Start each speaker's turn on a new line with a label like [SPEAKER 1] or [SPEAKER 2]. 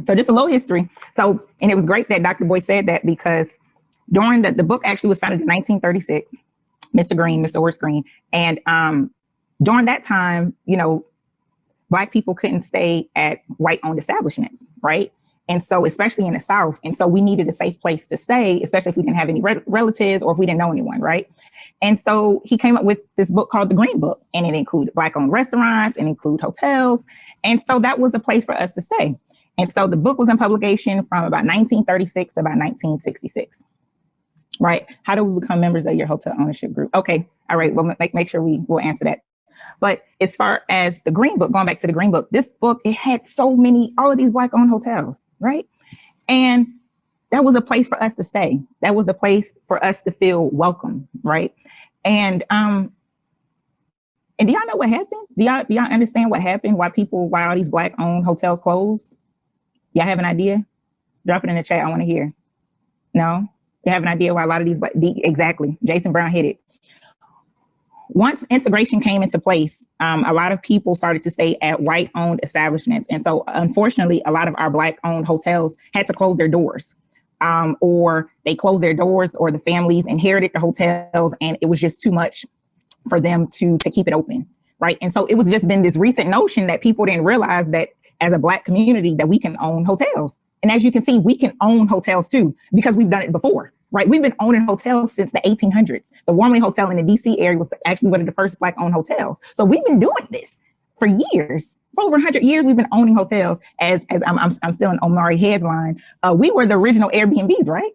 [SPEAKER 1] So just a little history. So, and it was great that Dr. Boyce said that, because during the book actually was founded in 1936, Mr. Horace Green. And during that time, you know, Black people couldn't stay at white-owned establishments, right? And so, especially in the South. And so we needed a safe place to stay, especially if we didn't have any relatives or if we didn't know anyone, right? And so he came up with this book called The Green Book, and it included Black-owned restaurants and include hotels. And so that was a place for us to stay. And so the book was in publication from about 1936 to about 1966, right? How do we become members of your hotel ownership group? Okay, all right, well, make sure we will answer that. But as far as the Green Book, going back to the Green Book, this book, it had all of these Black-owned hotels, right? And that was a place for us to stay. That was a place for us to feel welcome, right? And do y'all know what happened? Do y'all understand what happened? Why all these Black-owned hotels closed? Y'all have an idea? Drop it in the chat. I want to hear. No? You have an idea why a lot of these, exactly. Jason Brown hit it. Once integration came into place, a lot of people started to stay at white-owned establishments. And so, unfortunately, a lot of our Black-owned hotels had to close their doors, or they closed their doors, or the families inherited the hotels, and it was just too much for them to keep it open, right? And so it was just been this recent notion that people didn't realize that as a Black community that we can own hotels. And as you can see, we can own hotels too, because we've done it before. Right. We've been owning hotels since the 1800s. The Wormley Hotel in the DC area was actually one of the first Black-owned hotels. So we've been doing this for years. For over 100 years, we've been owning hotels. As I'm still in Omari Head's line. We were the original Airbnbs, right?